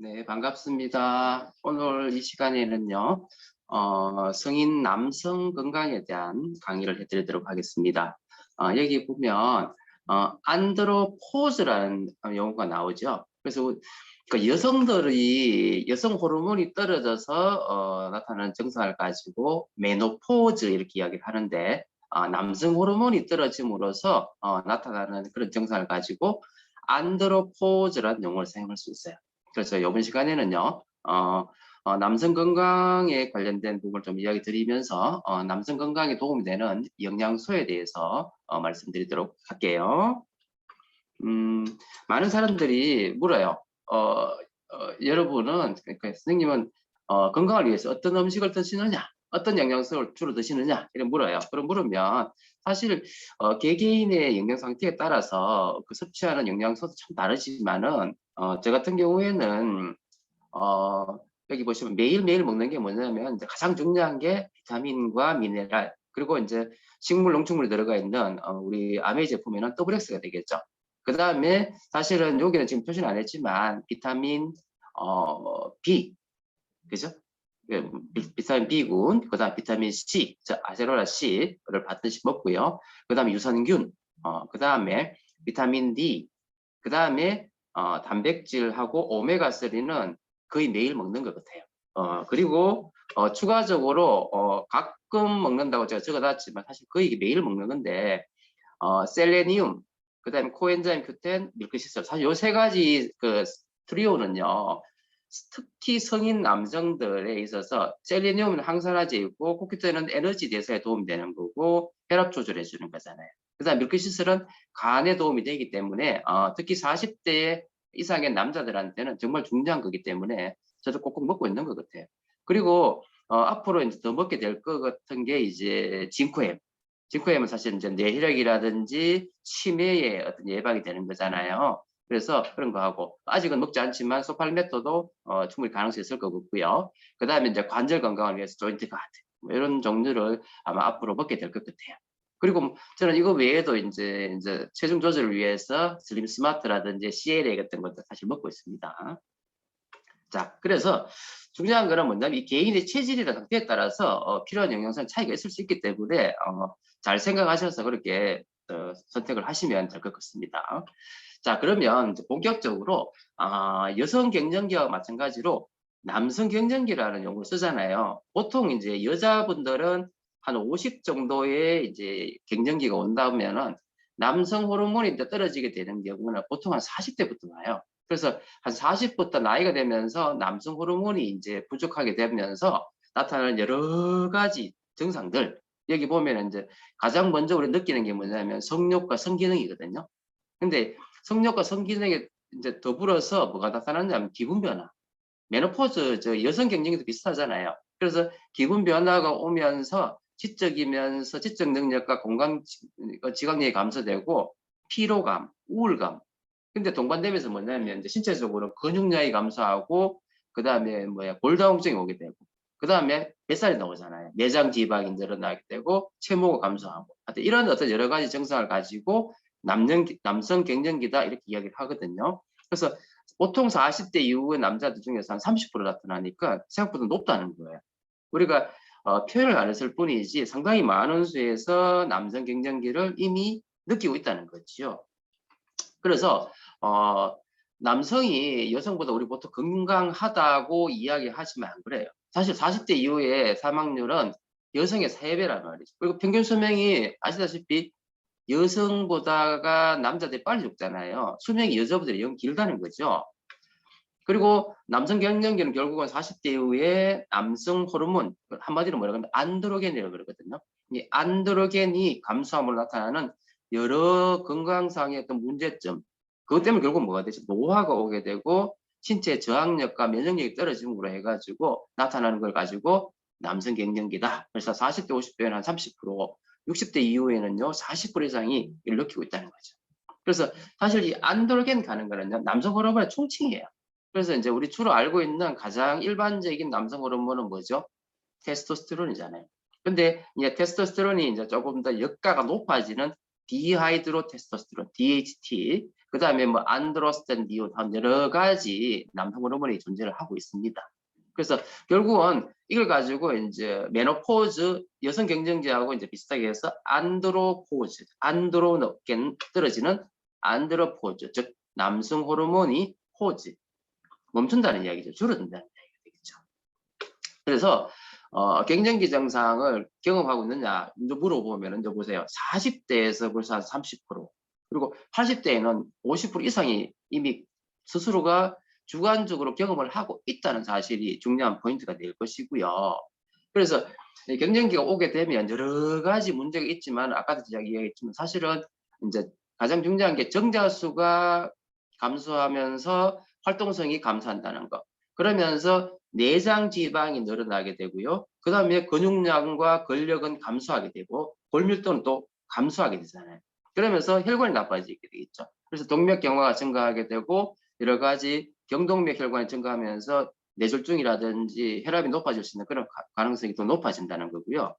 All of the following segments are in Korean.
네, 반갑습니다. 오늘 이 시간에는요, 성인 남성 건강에 대한 강의를 해드리도록 하겠습니다. 여기 보면, 안드로포즈라는 용어가 나오죠. 그래서 그 여성 호르몬이 떨어져서 나타나는 증상을 가지고 메노포즈 이렇게 이야기를 하는데, 남성 호르몬이 떨어짐으로써 나타나는 그런 증상을 가지고 안드로포즈라는 용어를 사용할 수 있어요. 그래서 이번 시간에는요, 남성 건강에 관련된 부분을 좀 이야기 드리면서 남성 건강에 도움이 되는 영양소에 대해서 말씀드리도록 할게요. 많은 사람들이 물어요. 여러분은, 그러니까 선생님은 건강을 위해서 어떤 음식을 드시느냐, 어떤 영양소를 주로 드시느냐, 이런 물어요. 그럼 물으면 사실 개개인의 영양 상태에 따라서 그 섭취하는 영양소도 참 다르지만은 저 같은 경우에는 여기 보시면 매일매일 먹는 게 뭐냐면 이제 가장 중요한 게 비타민과 미네랄 그리고 이제 식물 농축물이 들어가 있는 우리 아메이 제품에는 WX가 되겠죠. 그 다음에 사실은 여기는 지금 표시는 안 했지만 비타민 B 그죠? 비타민 B군, 그 다음 비타민 C, 아세로라 C를 받듯이 먹고요. 그 다음에 유산균, 그 다음에 비타민 D, 그 다음에 단백질하고 오메가3는 거의 매일 먹는 것 같아요. 그리고 추가적으로 가끔 먹는다고 제가 적어놨지만 사실 거의 매일 먹는 건데 셀레니움, 그 다음에 코엔자임 Q10, 밀크시슬 사실 요 세 가지 그 트리오는요. 특히 성인 남성들에 있어서 셀레니움은 항산화제이고 코큐텐은 에너지 대사에 도움이 되는 거고 혈압 조절해 주는 거잖아요. 그다음 밀크시슬은 간에 도움이 되기 때문에 특히 40대 이상의 남자들한테는 정말 중요한 거기 때문에 저도 꼭꼭 먹고 있는 것 같아요. 그리고 앞으로 이제 더 먹게 될 것 같은 게 이제 징크엠. 징크엠은 사실 이제 뇌혈액이라든지 치매의 어떤 예방이 되는 거잖아요. 그래서 그런 거 하고 아직은 먹지 않지만 소팔메토도 충분히 가능성이 있을 것 같고요. 그 다음에 이제 관절 건강을 위해서 조인트 가드 뭐 이런 종류를 아마 앞으로 먹게 될 것 같아요. 그리고 저는 이거 외에도 이제 체중 조절을 위해서 슬림 스마트라든지 CLA 같은 것도 사실 먹고 있습니다. 자, 그래서 중요한 거는 뭐냐면 이 개인의 체질이나 상태에 따라서 필요한 영양소는 차이가 있을 수 있기 때문에 잘 생각하셔서 그렇게 선택을 하시면 될 것 같습니다. 자, 그러면 본격적으로 여성 갱년기와 마찬가지로 남성 갱년기라는 용어를 쓰잖아요. 보통 이제 여자분들은 한 50 정도의 이제 갱년기가 온다면은 남성 호르몬이 떨어지게 되는 경우는 보통 한 40대부터 와요. 그래서 한 40부터 나이가 되면서 남성 호르몬이 이제 부족하게 되면서 나타나는 여러 가지 증상들. 여기 보면 이제 가장 먼저 우리 느끼는 게 뭐냐면 성욕과 성기능이거든요. 근데 성욕과 성기능에 이제 더불어서 뭐가 나타나냐면 기분 변화. 메노포즈, 여성 경쟁도 비슷하잖아요. 그래서 기분 변화가 오면서 지적이면서 지적 능력과 공감 지각력이 감소되고 피로감, 우울감. 근데 동반되면서 뭐냐면 이제 신체적으로 근육량이 감소하고 그 다음에 골다공증이 오게 되고 그 다음에 뱃살이 나오잖아요. 내장 지방이 늘어나게 되고 체모가 감소하고 이런 어떤 여러 가지 증상을 가지고 남성 갱년기다 이렇게 이야기를 하거든요. 그래서 보통 40대 이후의 남자들 중에서 한 30% 나타나니까 생각보다 높다는 거예요. 우리가 표현을 안 했을 뿐이지 상당히 많은 수에서 남성 갱년기를 이미 느끼고 있다는 거죠. 그래서 남성이 여성보다 우리 보통 건강하다고 이야기하시면 안 그래요. 사실 40대 이후의 사망률은 여성의 3배란 말이죠. 그리고 평균 수명이 아시다시피 여성보다가 남자들이 빨리 죽잖아요. 수명이 여자보다 영 길다는 거죠. 그리고 남성 갱년기는 결국은 40대 이후에 남성 호르몬, 한마디로 뭐라고 하면 안드로겐이라고 그러거든요. 이 안드로겐이 감소함으로 나타나는 여러 건강상의 어떤 문제점, 그것 때문에 결국 뭐가 되죠? 노화가 오게 되고 신체 저항력과 면역력이 떨어짐으로 해가지고 나타나는 걸 가지고 남성 갱년기다. 그래서 40대, 50대는 한 30%, 60대 이후에는요 40% 이상이 이를 느끼고 있다는 거죠. 그래서 사실 이 안드로겐 가는 거는요 남성 호르몬의 총칭이에요. 그래서 이제 우리 주로 알고 있는 가장 일반적인 남성 호르몬은 뭐죠? 테스토스테론이잖아요. 근데 이제 테스토스테론이 이제 조금 더 역가가 높아지는 디하이드로 테스토스테론, DHT. 그 다음에 뭐 안드로스텐디온 한 여러 가지 남성 호르몬이 존재를 하고 있습니다. 그래서 결국은 이걸 가지고 이제 메노포즈 여성 경쟁자하고 이제 비슷하게 해서 안드로포즈, 안드로 높게 떨어지는 안드로포즈, 즉 남성 호르몬이 포즈 멈춘다는 이야기죠. 줄어든다는 이야기가 되겠죠. 그래서 경쟁기 증상을 경험하고 있느냐 물어보면 이제 보세요. 40대에서 벌써 한 30%, 그리고 80대에는 50% 이상이 이미 스스로가 주관적으로 경험을 하고 있다는 사실이 중요한 포인트가 될 것이고요. 그래서 경쟁기가 오게 되면 여러 가지 문제가 있지만 아까도 제가 이야기했지만 사실은 이제 가장 중요한 게 정자 수가 감소하면서 활동성이 감소한다는 거. 그러면서 내장 지방이 늘어나게 되고요. 그 다음에 근육량과 근력은 감소하게 되고 골밀도는 또 감소하게 되잖아요. 그러면서 혈관이 나빠지게 되겠죠. 그래서 동맥경화가 증가하게 되고 여러 가지 경동맥 혈관이 증가하면서 뇌졸중이라든지 혈압이 높아질 수 있는 그런 가능성이 더 높아진다는 거고요.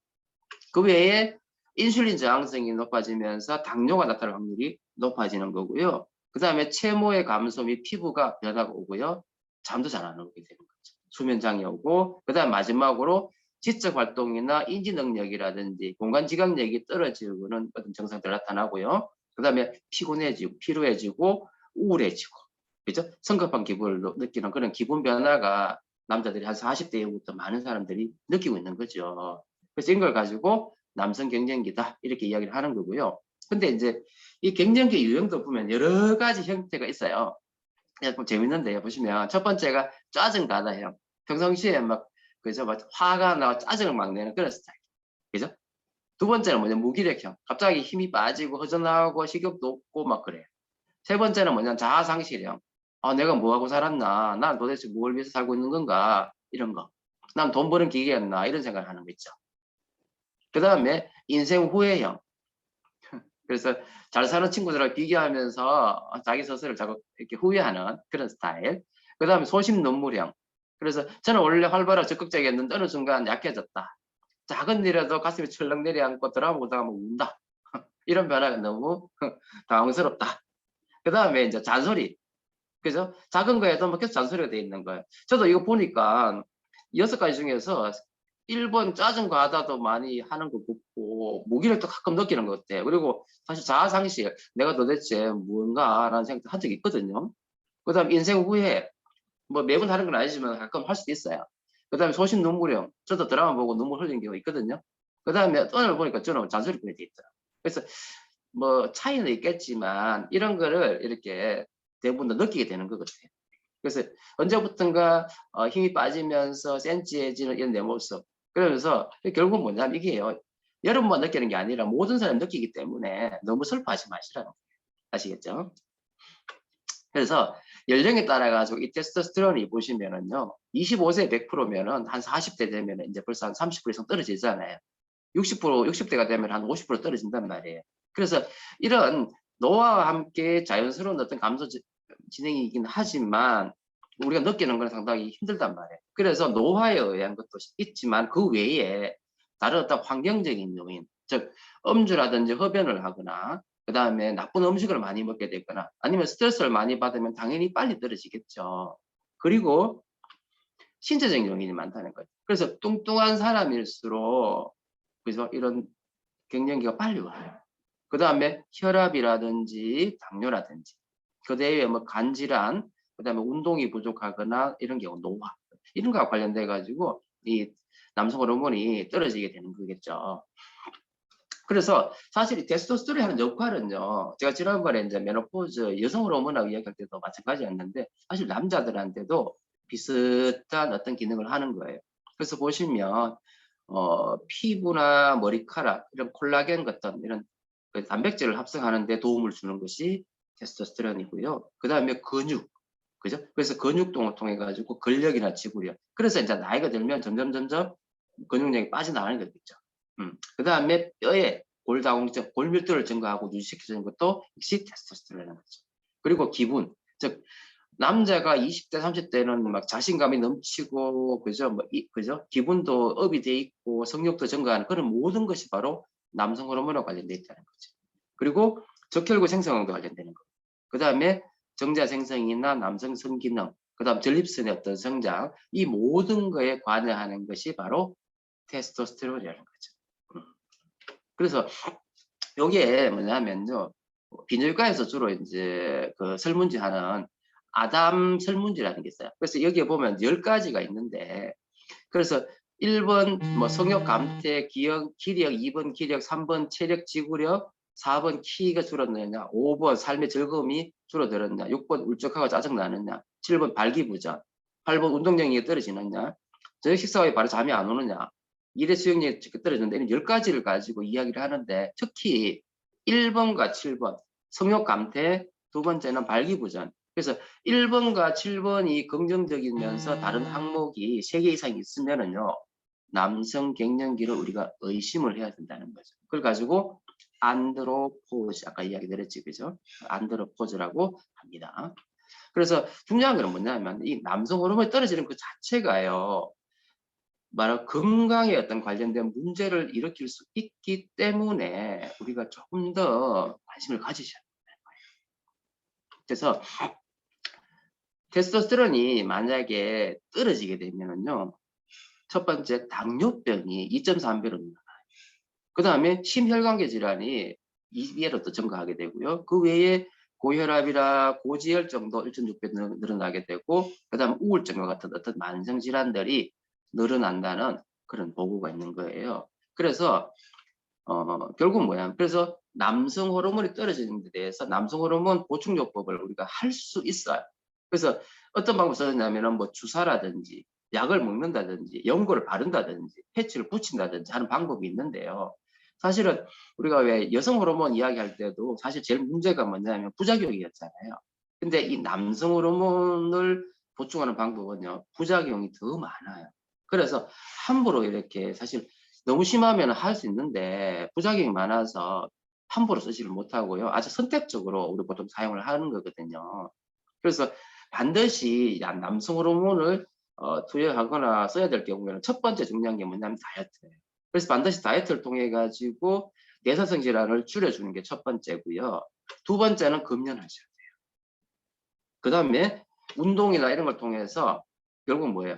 그 외에 인슐린 저항성이 높아지면서 당뇨가 나타날 확률이 높아지는 거고요. 그 다음에 체모의 감소 및 피부가 변화가 오고요. 잠도 잘 안 오게 되는 거죠. 수면장애 오고, 그 다음 마지막으로 지적 활동이나 인지 능력이라든지 공간 지각력이 떨어지는 어떤 증상들 나타나고요. 그 다음에 피곤해지고 피로해지고 우울해지고, 그죠? 성급한 기분을 느끼는 그런 기분 변화가 남자들이 한 40대 이후부터 많은 사람들이 느끼고 있는 거죠. 그래서 이걸 가지고 남성 경쟁기다 이렇게 이야기를 하는 거고요. 근데 이제 이 경쟁기 유형도 보면 여러 가지 형태가 있어요. 좀 재밌는데요. 보시면 첫 번째가 짜증 가다형. 평상시에 막 그죠, 막 화가 나고 짜증을 막 내는 그런 스타일. 그죠? 두 번째는 뭐냐, 무기력형. 갑자기 힘이 빠지고 허전하고 식욕도 없고 막 그래요. 세 번째는 뭐냐, 자아상실형. 아, 내가 뭐 하고 살았나? 난 도대체 뭘 위해서 살고 있는 건가? 이런 거. 난 돈 버는 기계였나? 이런 생각을 하는 거 있죠. 그 다음에 인생 후회형. 그래서 잘 사는 친구들하고 비교하면서 자기 스스로를 자꾸 이렇게 후회하는 그런 스타일. 그 다음에 소심 눈물형. 그래서 저는 원래 활발하고 적극적이었는데 어느 순간 약해졌다. 작은 일에도 가슴이 철렁 내려앉고 드라마 보다가 뭐 운다. 이런 변화가 너무 당황스럽다. 그 다음에 이제 잔소리. 그죠? 작은 거에도 뭐 계속 잔소리가 돼 있는 거예요. 저도 이거 보니까 6가지 중에서 1번 짜증 과다도 많이 하는 것 같고 무기력도 가끔 느끼는 것 같아요. 그리고 사실 자아상실, 내가 도대체 뭔가라는 생각도 한 적이 있거든요. 그 다음 인생 후회, 뭐 매번 하는 건 아니지만 가끔 할 수도 있어요. 그 다음에 소심 눈물형, 저도 드라마 보고 눈물 흘리는 경우가 있거든요. 그 다음에 오늘 보니까 저는 잔소리꾼이 돼 있더라고요. 그래서 뭐 차이는 있겠지만 이런 거를 이렇게 대부분 다 느끼게 되는 것 같아요. 그래서 언제부턴가 힘이 빠지면서 센치해지는 이런 내 모습. 그러면서 결국은 뭐냐면 이게요. 여러분만 느끼는 게 아니라 모든 사람이 느끼기 때문에 너무 슬퍼하지 마시라는 거예요. 아시겠죠? 그래서 연령에 따라 가지고 이 테스토스테론이 보시면은요. 25세 100%면은 한 40대 되면 이제 벌써 한 30% 이상 떨어지잖아요. 60대가 되면 한 50% 떨어진단 말이에요. 그래서 이런 노화와 함께 자연스러운 어떤 감소 진행이긴 하지만 우리가 느끼는 건 상당히 힘들단 말이에요. 그래서 노화에 의한 것도 있지만 그 외에 다른 어떤 환경적인 요인, 즉 음주라든지 흡연을 하거나 그 다음에 나쁜 음식을 많이 먹게 되거나 아니면 스트레스를 많이 받으면 당연히 빨리 떨어지겠죠. 그리고 신체적인 요인이 많다는 거예요. 그래서 뚱뚱한 사람일수록 그래서 이런 갱년기가 빨리 와요. 그 다음에 혈압이라든지 당뇨라든지 그 외에 뭐 간질환, 그 다음에 운동이 부족하거나 이런 경우 노화 이런 거와 관련돼 가지고 이 남성 호르몬이 떨어지게 되는 거겠죠. 그래서 사실 이 테스토스테론이 하는 역할은요, 제가 지난번에 이제 메노포즈 여성 호르몬하고 이야기할 때도 마찬가지였는데 사실 남자들한테도 비슷한 어떤 기능을 하는 거예요. 그래서 보시면 피부나 머리카락 이런 콜라겐 같은 이런 그 단백질을 합성하는 데 도움을 주는 것이 테스토스테론이고요. 그 다음에 근육, 그죠? 그래서 근육통을 통해 가지고 근력이나 지구력. 그래서 이제 나이가 들면 점점 근육량이 빠져나가는 거겠죠. 그 다음에 뼈에 골다공증, 골밀도를 증가하고 유지시켜주는 것도 역시 테스토스테론이라는 거죠. 그리고 기분, 즉 남자가 20대, 30대는 막 자신감이 넘치고, 그죠? 그죠? 기분도 업이 돼 있고, 성욕도 증가하는 그런 모든 것이 바로 남성 호르몬과 관련돼 있다는 거죠. 그리고 적혈구 생성과 관련되는 거. 그 다음에 정자 생성이나 남성 성기능, 그 다음 전립선의 어떤 성장, 이 모든 거에 관여하는 것이 바로 테스토스테론이라는 거죠. 그래서 요게 뭐냐면요, 비뇨기과에서 주로 이제 그 설문지하는 아담 설문지라는 게 있어요. 그래서 여기에 보면 10가지가 있는데, 그래서 1번 뭐 성욕 감퇴 기억 기력, 2번 기력, 3번 체력 지구력, 4번 키가 줄어드느냐, 5번 삶의 즐거움이 줄어들었냐, 6번 울적하고 짜증나느냐, 7번 발기부전, 8번 운동 능력이 떨어지느냐, 저녁 식사 후에 바로 잠이 안 오느냐, 일의 수행력이 떨어지는데, 이런 10가지를 가지고 이야기를 하는데, 특히 1번과 7번 성욕 감퇴, 두 번째는 발기부전. 그래서 1번과 7번이 긍정적이면서 다른 항목이 3개 이상 있으면은요, 남성 갱년기를 우리가 의심을 해야 된다는 거죠. 그걸 가지고 안드로포즈, 아까 이야기 드렸지, 그죠? 안드로포즈라고 합니다. 그래서 중요한 건 뭐냐면, 이 남성 호르몬이 떨어지는 그 자체가요, 말하는 건강에 어떤 관련된 문제를 일으킬 수 있기 때문에 우리가 조금 더 관심을 가지셔야 돼요. 그래서 테스토스테론이 만약에 떨어지게 되면은요, 첫 번째 당뇨병이 2.3배로 늘어나요. 그 다음에 심혈관계 질환이 2배로 또 증가하게 되고요. 그 외에 고혈압이나 고지혈증도 1.6배 늘어나게 되고, 그 다음 우울증과 같은 어떤 만성 질환들이 늘어난다는 그런 보고가 있는 거예요. 그래서 결국 뭐야? 그래서 남성 호르몬이 떨어지는 데 대해서 남성 호르몬 보충요법을 우리가 할 수 있어요. 그래서 어떤 방법을 썼냐면은 뭐 주사라든지 약을 먹는다든지 연고를 바른다든지 패치를 붙인다든지 하는 방법이 있는데요. 사실은 우리가 왜 여성 호르몬 이야기할 때도 사실 제일 문제가 뭐냐면 부작용이었잖아요. 근데 이 남성 호르몬을 보충하는 방법은요, 부작용이 더 많아요. 그래서 함부로 이렇게 사실 너무 심하면 할 수 있는데 부작용이 많아서 함부로 쓰지를 못하고요. 아주 선택적으로 우리 보통 사용을 하는 거거든요. 그래서 반드시 남성 호르몬을 투여하거나 써야 될 경우에는 첫 번째 중요한 게 뭐냐면 다이어트예요. 그래서 반드시 다이어트를 통해 가지고 내사성 질환을 줄여주는 게 첫 번째고요. 두 번째는 금연하셔야 돼요. 그 다음에 운동이나 이런 걸 통해서 결국 뭐예요?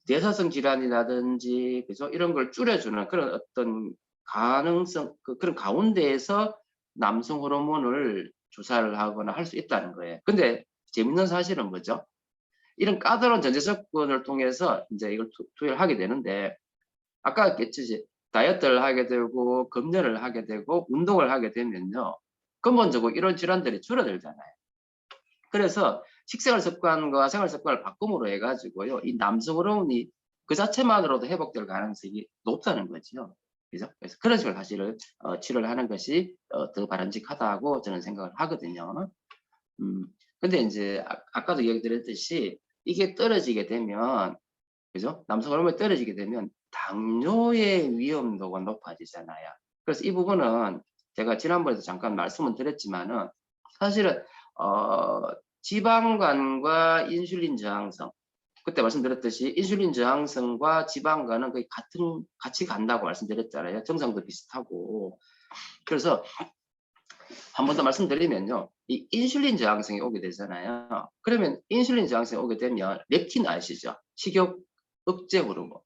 내사성 질환이라든지 그죠? 이런 걸 줄여주는 그런 어떤 가능성, 그런 가운데에서 남성 호르몬을 주사를 하거나 할 수 있다는 거예요. 근데 재밌는 사실은 뭐죠? 이런 까다로운 전제 조건을 통해서 이제 이걸 투여를 하게 되는데, 아까 했듯이 다이어트를 하게 되고 금연을 하게 되고 운동을 하게 되면요, 근본적으로 이런 질환들이 줄어들잖아요. 그래서 식생활 습관과 생활 습관을 바꿈으로 해가지고요, 이 남성 호르몬이 그 자체만으로도 회복될 가능성이 높다는 거죠. 그죠? 그래서 그런 식으로 사실을 치료를 하는 것이 더 바람직하다고 저는 생각을 하거든요. 근데 이제 아까도 얘기 드렸듯이 이게 떨어지게 되면, 그죠? 남성 호르몬이 떨어지게 되면 당뇨의 위험도가 높아지잖아요. 그래서 이 부분은 제가 지난번에도 잠깐 말씀을 드렸지만은, 사실은 지방간과 인슐린 저항성, 그때 말씀드렸듯이 인슐린 저항성과 지방간은 거의 같이 간다고 말씀드렸잖아요. 증상도 비슷하고. 그래서 한 번 더 말씀드리면요, 이 인슐린 저항성이 오게 되잖아요. 그러면 인슐린 저항성이 오게 되면 렙틴 아시죠? 식욕 억제 호르몬.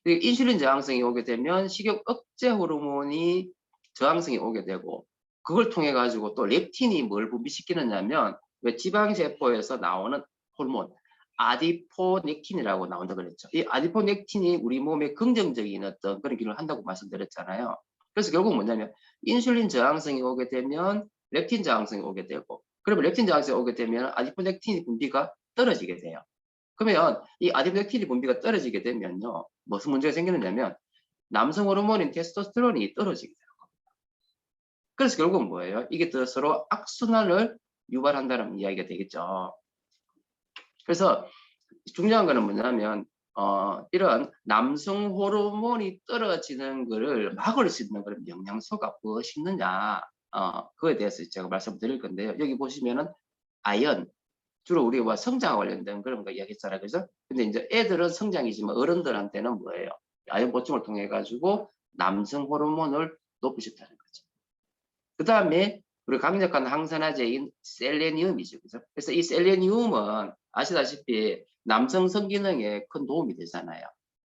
인슐린 저항성이 오게 되면 식욕 억제 호르몬이 저항성이 오게 되고, 그걸 통해 가지고 또 렙틴이 뭘 분비시키느냐면, 왜 지방세포에서 나오는 호르몬 아디포넥틴이라고 나온다 그랬죠. 이 아디포넥틴이 우리 몸에 긍정적인 어떤 그런 기능을 한다고 말씀드렸잖아요. 그래서 결국 뭐냐면 인슐린 저항성이 오게 되면 렙틴 저항성이 오게 되고, 그러면 렙틴 저항성이 오게 되면 아디포넥틴 분비가 떨어지게 돼요. 그러면 이 아디포넥틴 분비가 떨어지게 되면요, 무슨 문제가 생기느냐면 남성 호르몬인 테스토스테론이 떨어지게 돼요. 그래서 결국은 뭐예요? 이게 또 서로 악순환을 유발한다는 이야기가 되겠죠. 그래서 중요한 거는 뭐냐면 이런 남성 호르몬이 떨어지는 것을 막을 수 있는 그런 영양소가 무엇이 있느냐, 그거에 대해서 제가 말씀드릴 건데요. 여기 보시면은 아연, 주로 우리가 성장 관련된 그런 거 이야기했잖아요, 그죠? 근데 이제 애들은 성장이지만 어른들한테는 뭐예요? 아연 보충을 통해 가지고 남성 호르몬을 높이셨다는 거죠. 그 다음에 그리고 강력한 항산화제인 셀레니움이죠. 그죠? 그래서 이 셀레니움은 아시다시피 남성 성기능에 큰 도움이 되잖아요.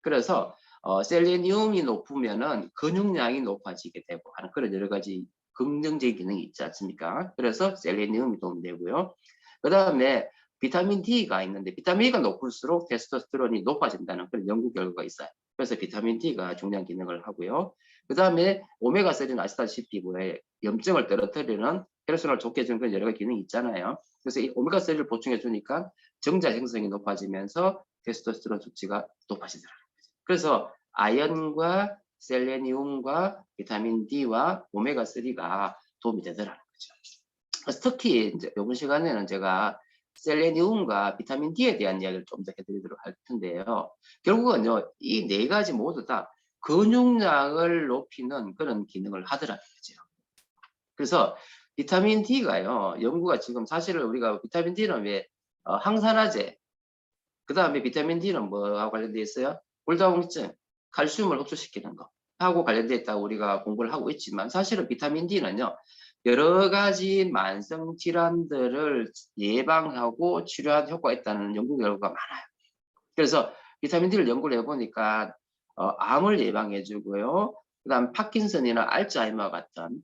그래서 셀레니움이 높으면은 근육량이 높아지게 되고 하는 그런 여러 가지 긍정적인 기능이 있지 않습니까? 그래서 셀레니움이 도움되고요. 그 다음에 비타민 D가 있는데 비타민 D가 높을수록 테스토스테론이 높아진다는 그런 연구 결과가 있어요. 그래서 비타민 D가 중요한 기능을 하고요. 그 다음에 오메가3는 아시다시피 뭐에 염증을 떨어뜨리는 혈액순환을 좋게 해주는 그런 여러 가지 기능이 있잖아요. 그래서 이 오메가3를 보충해 주니까 정자 형성이 높아지면서 테스토스테론 수치가 높아지더라고요. 그래서 아연과 셀레니움과 비타민 D와 오메가3가 도움이 되더라는 거죠. 그래서 특히 이제 이번 시간에는 제가 셀레니움과 비타민 D에 대한 이야기를 좀 더 해드리도록 할 텐데요. 결국은요, 이 네 가지 모두 다 근육량을 높이는 그런 기능을 하더라는 거죠. 그래서 비타민 D가요, 연구가 지금 사실은 우리가 비타민 D는 왜 항산화제, 그 다음에 비타민 D는 뭐하고 관련되어 있어요? 골다공증, 칼슘을 흡수시키는 거 하고 관련되어 있다고 우리가 공부를 하고 있지만 사실은 비타민 D는요, 여러 가지 만성 질환들을 예방하고 치료하는 효과가 있다는 연구 결과가 많아요. 그래서 비타민 D를 연구를 해보니까 암을 예방해 주고요. 그다음 파킨슨이나 알츠하이머 같은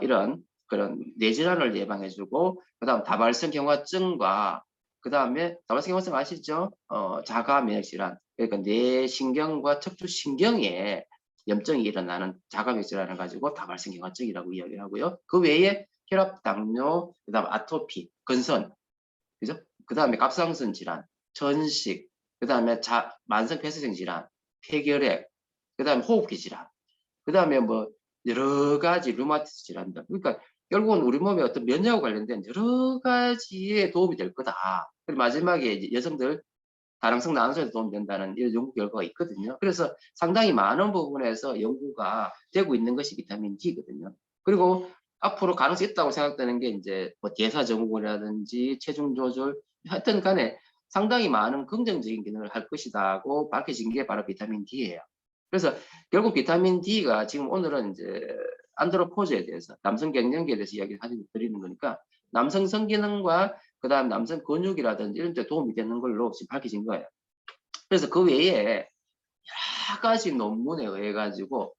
이런 그런 뇌질환을 예방해 주고, 그다음 다발성 경화증과 그다음에 다발성 경화증 아시죠? 자가 면역 질환. 그러니까 뇌신경과 척추신경에 염증이 일어나는 자가 면역 질환을 가지고 다발성 경화증이라고 이야기를 하고요. 그 외에 혈압, 당뇨, 그다음 아토피, 건선, 그죠? 그다음에 갑상선 질환, 전식, 그다음에 만성 폐쇄성 질환, 폐결핵, 그다음에 호흡기 질환, 그다음에 뭐 여러 가지 류마티스 질환들. 그러니까 결국은 우리 몸에 어떤 면역과 관련된 여러 가지에 도움이 될 거다. 그리고 마지막에 이제 여성들 다량성 난소에도 도움이 된다는 이런 연구 결과가 있거든요. 그래서 상당히 많은 부분에서 연구가 되고 있는 것이 비타민 D거든요. 그리고 앞으로 가능성이 있다고 생각되는 게 이제 뭐 대사 증후군이라든지 체중 조절, 하여튼 간에 상당히 많은 긍정적인 기능을 할 것이다고 밝혀진 게 바로 비타민 D예요. 그래서 결국 비타민 D가 지금 오늘은 이제 안드로포즈에 대해서, 남성 갱년기에 대해서 이야기를 드리는 거니까 남성 성기능과 그다음 남성 근육이라든지 이런 데 도움이 되는 걸로 지금 밝혀진 거예요. 그래서 그 외에 여러 가지 논문에 의해 가지고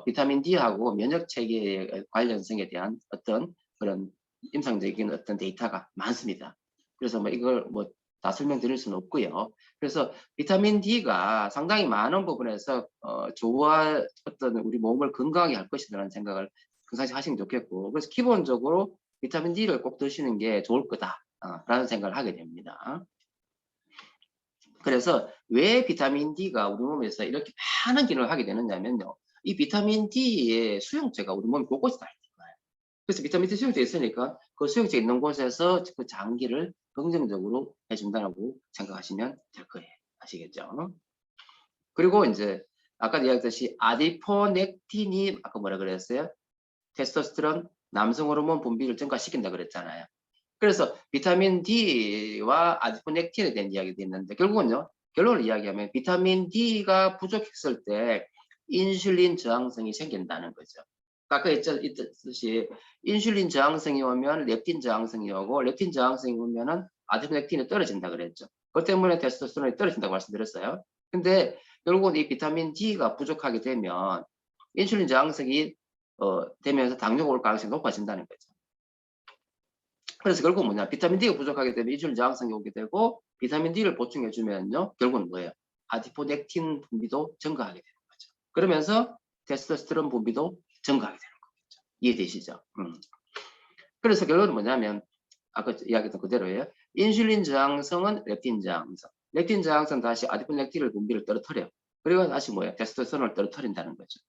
비타민 D하고 면역 체계의 관련성에 대한 어떤 그런 임상적인 어떤 데이터가 많습니다. 그래서 뭐 이걸 뭐 다 설명드릴 수는 없고요. 그래서 비타민 D가 상당히 많은 부분에서 어떤 우리 몸을 건강하게 할 것이라는 생각을 항상 하시면 좋겠고, 그래서 기본적으로 비타민 D를 꼭 드시는 게 좋을 거다라는 생각을 하게 됩니다. 그래서 왜 비타민 D가 우리 몸에서 이렇게 많은 기능을 하게 되느냐면요, 이 비타민 D의 수용체가 우리 몸 곳곳에 다 있는 거예요. 그래서 비타민 D 수용체 있으니까 그 수용체 있는 곳에서 그 장기를 긍정적으로 해준다고 생각하시면 될 거예요. 아시겠죠? 그리고 이제 아까 이야기했듯이 아디포넥틴이 아까 뭐라 그랬어요? 테스토스테론, 남성 호르몬 분비를 증가시킨다 그랬잖아요. 그래서 비타민 D와 아디포넥틴에 대한 이야기도 있는데, 결국은요, 결론을 이야기하면 비타민 D가 부족했을 때 인슐린 저항성이 생긴다는 거죠. 아까 있듯이 인슐린 저항성이 오면 렙틴 저항성이 오고, 렙틴 저항성이 오면은 아디포넥틴이 떨어진다 그랬죠. 그것 때문에 테스토스테론이 떨어진다고 말씀드렸어요. 근데 결국은 이 비타민 D가 부족하게 되면 인슐린 저항성이 되면서 당뇨가 올 가능성이 높아진다는 거죠. 그래서 결국 뭐냐, 비타민 D가 부족하게 되면 인슐린 저항성이 오게 되고, 비타민 D를 보충해 주면요, 결국은 뭐예요? 아디포넥틴 분비도 증가하게 되는 거죠. 그러면서 테스토스테론 분비도 증가하게 되는 거겠죠. 이해되시죠? 그래서 결론은 뭐냐면 아까 이야기했던 그대로예요. 인슐린 저항성은 렙틴 저항성, 렙틴 저항성 다시 아디포넥틴을 분비를 떨어뜨려요. 그리고 다시 뭐예요? 테스토스테론을 떨어뜨린다는 거죠.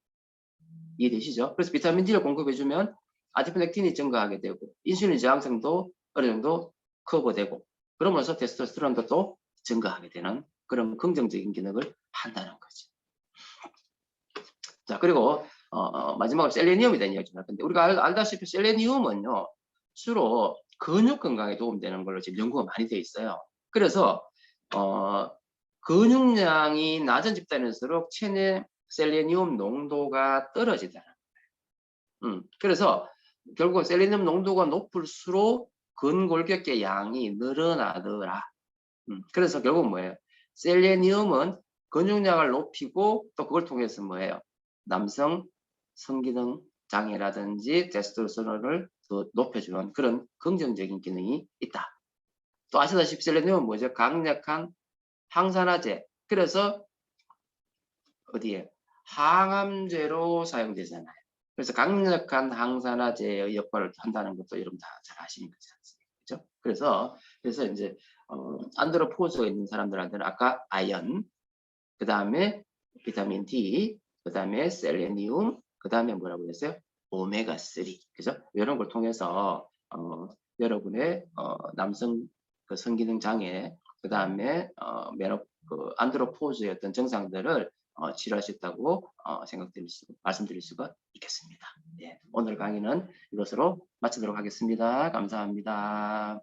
이해되시죠? 그래서 비타민 D를 공급해주면 아디포넥틴이 증가하게 되고, 인슐린 저항성도 어느 정도 커버되고, 그러면서 테스토스테론도 또 증가하게 되는 그런 긍정적인 기능을 한다는 거죠. 자, 그리고 마지막으로 셀레니움에 대한 이야기 좀 할 건데, 우리가 알다시피 셀레니움은요, 주로 근육 건강에 도움되는 걸로 지금 연구가 많이 되어 있어요. 그래서 근육량이 낮은 집단일수록 체내 셀레니움 농도가 떨어지다는 거예요. 그래서 결국 셀레늄 농도가 높을수록 근골격계 양이 늘어나더라. 그래서 결국 뭐예요? 셀레늄은 근육량을 높이고 또 그걸 통해서 뭐예요? 남성 성기능 장애라든지 테스토스테론을 더 높여주는 그런 긍정적인 기능이 있다. 또 아시다시피 셀레늄은 뭐죠? 강력한 항산화제. 그래서 어디에? 항암제로 사용되잖아요. 그래서 강력한 항산화제의 역할을 한다는 것도 여러분 다 잘 아시는 거지 않습니까? 그죠? 그래서 이제 안드로포즈가 있는 사람들한테는 아까 아연, 그 다음에 비타민 D, 그 다음에 셀레니움, 그 다음에 뭐라고 했어요? 오메가3. 그죠? 이런 걸 통해서 여러분의 남성 그 성기능 장애, 그 다음에 안드로포즈의 어떤 증상들을 치료할 수 있다고 말씀드릴 수가 있겠습니다. 예, 오늘 강의는 이것으로 마치도록 하겠습니다. 감사합니다.